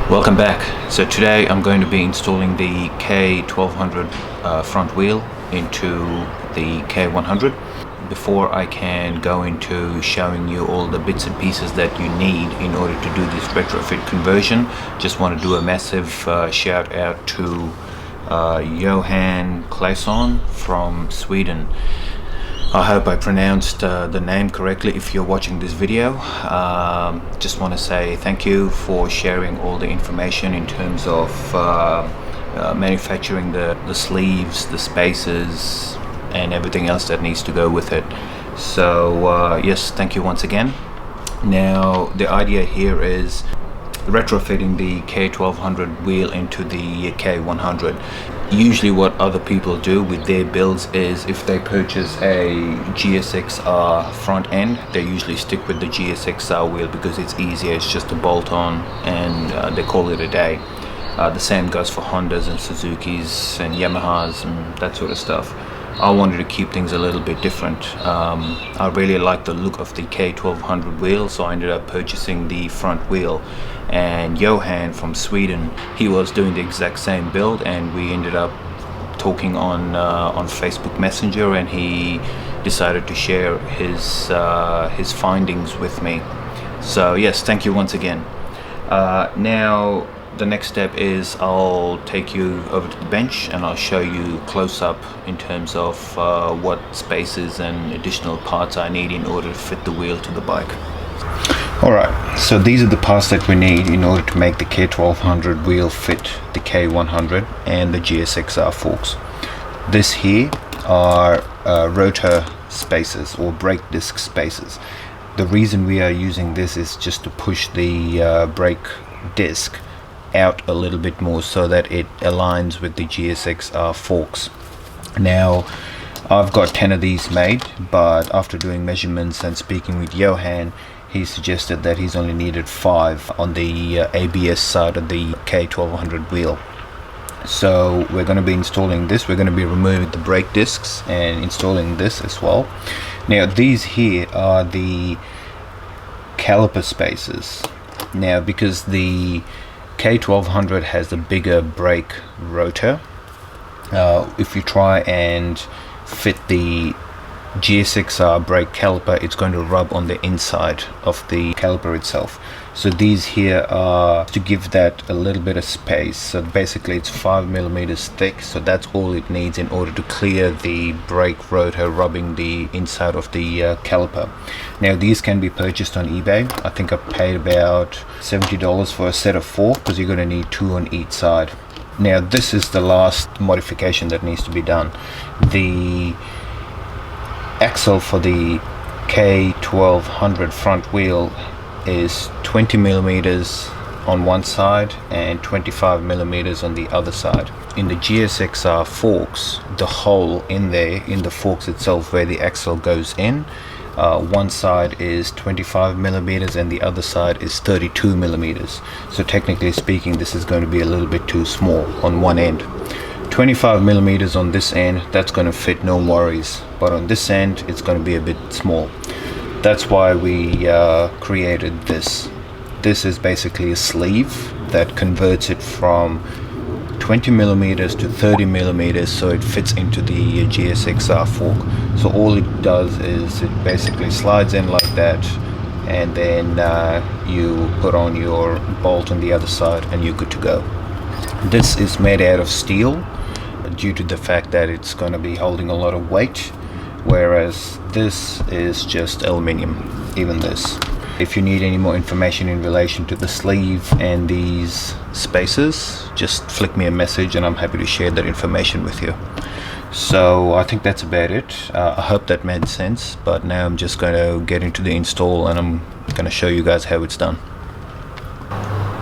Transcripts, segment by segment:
Welcome back. So today I'm going to be installing the K1200 front wheel into the K100. Before I can go into showing you all the bits and pieces that you need in order to do this retrofit conversion, just want to do a massive shout out to Johan Claesson from Sweden. I hope I pronounced the name correctly if you're watching this video. Just want to say thank you for sharing all the information in terms of manufacturing the sleeves, the spaces and everything else that needs to go with it. So yes, thank you once again. Now the idea here is retrofitting the K1200 wheel into the K100. Usually what other people do with their builds is if they purchase a GSX-R front end, they usually stick with the GSX-R wheel because it's easier, it's just a bolt on and they call it a day. The same goes for Hondas and Suzukis and Yamahas and that sort of stuff. I wanted to keep things a little bit different. I really like the look of the K1200 wheel, so I ended up purchasing the front wheel. And Johan from Sweden, he was doing the exact same build, and we ended up talking on Facebook Messenger, and he decided to share his findings with me. So yes, thank you once again. Now the next step is I'll take you over to the bench and I'll show you close up in terms of what spaces and additional parts I need in order to fit the wheel to the bike. Alright, so these are the parts that we need in order to make the K1200 wheel fit the K100 and the GSX-R forks. This here are rotor spaces or brake disc spaces. The reason we are using this is just to push the brake disc out a little bit more so that it aligns with the GSX-R forks. Now I've got 10 of these made, but after doing measurements and speaking with Johan, he suggested that he's only needed 5 on the ABS side of the K1200 wheel. So we're going to be installing this. We're going to be removing the brake discs and installing this as well. Now these here are the caliper spaces. Now because the K1200 has a bigger brake rotor, if you try and fit the GSX-R brake caliper, it's going to rub on the inside of the caliper itself. So these here are to give that a little bit of space. So basically it's 5mm thick, so that's all it needs in order to clear the brake rotor rubbing the inside of the caliper. Now these can be purchased on eBay. I think I paid about $70 for a set of 4 because you're going to need 2 on each side. Now this is the last modification that needs to be done. The axle for the K1200 front wheel is 20mm on one side and 25mm on the other side. In the GSX-R forks, the hole in there, in the forks itself where the axle goes in, one side is 25mm and the other side is 32mm. So technically speaking, this is going to be a little bit too small on one end. 25mm on this end, that's going to fit, no worries, but on this end it's going to be a bit small. That's why we created this. This is basically a sleeve that converts it from 20mm to 30mm so it fits into the GSX-R fork. So all it does is it basically slides in like that, and then you put on your bolt on the other side and you're good to go. This is made out of steel due to the fact that it's going to be holding a lot of weight, whereas this is just aluminium, even this. If you need any more information in relation to the sleeve and these spaces, just flick me a message and I'm happy to share that information with you. So I think that's about it. I hope that made sense, but now I'm just going to get into the install and I'm going to show you guys how it's done.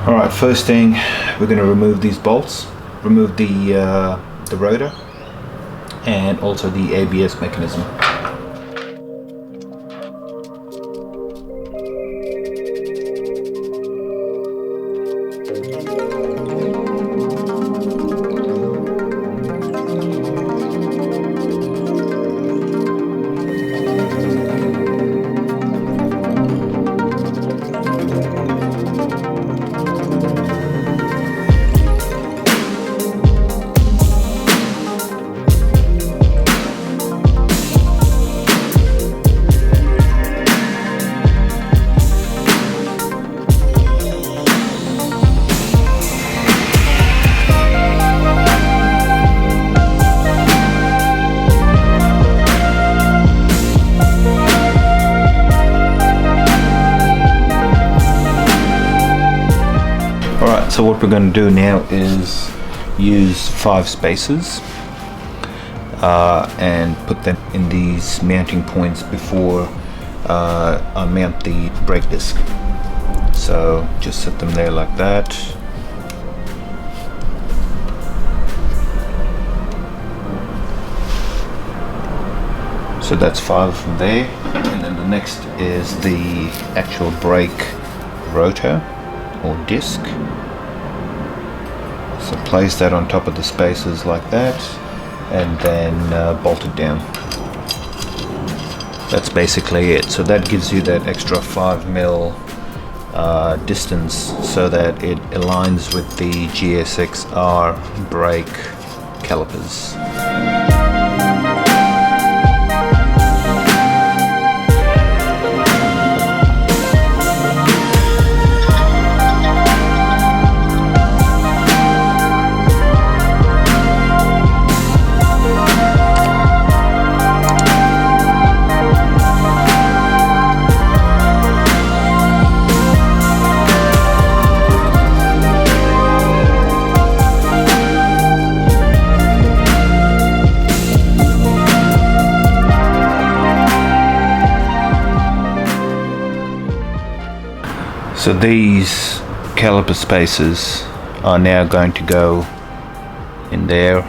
Alright, first thing, we're going to remove these bolts, remove the rotor and also the ABS mechanism. Alright, so what we're going to do now is use 5 spaces and put them in these mounting points before I mount the brake disc. So just set them there like that. So that's 5 from there, and then the next is the actual brake rotor or disc. So place that on top of the spaces like that, and then bolt it down. That's basically it. So that gives you that extra 5mm distance so that it aligns with the GSX-R brake calipers. So these caliper spaces are now going to go in there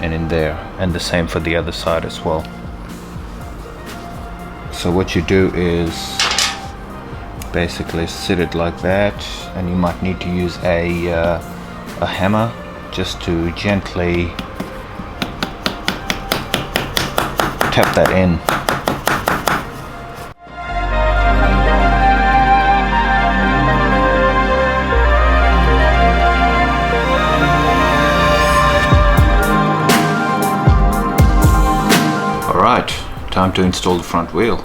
and in there, and the same for the other side as well. So what you do is basically sit it like that, and you might need to use a hammer just to gently tap that in. Alright, time to install the front wheel.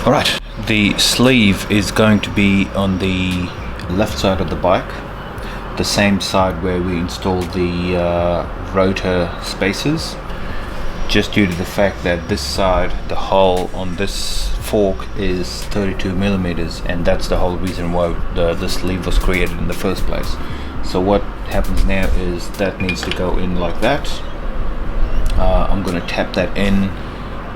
Alright, the sleeve is going to be on the left side of the bike, the same side where we installed the rotor spaces, just due to the fact that this side, the hole on this fork is 32mm, and that's the whole reason why the sleeve was created in the first place. So what happens now is that needs to go in like that. I'm going to tap that in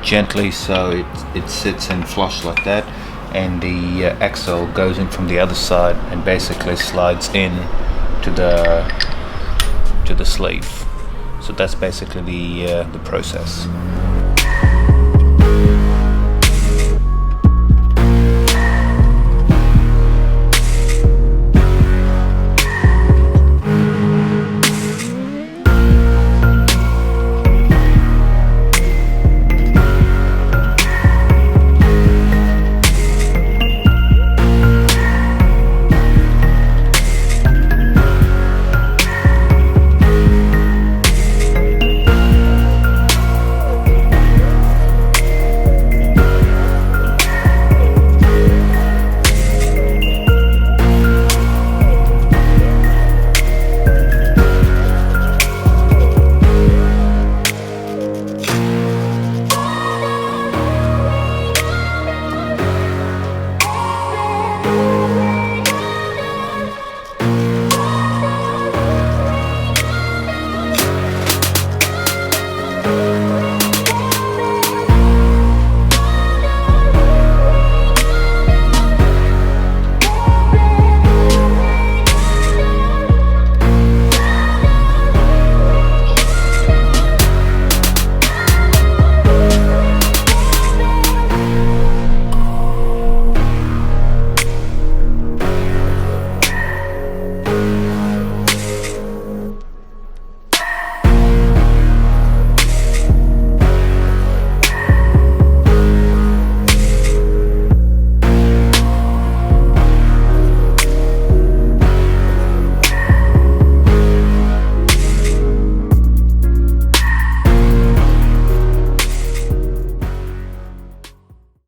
gently so it sits in flush like that, and the axle goes in from the other side and basically slides in to the sleeve. So that's basically the process.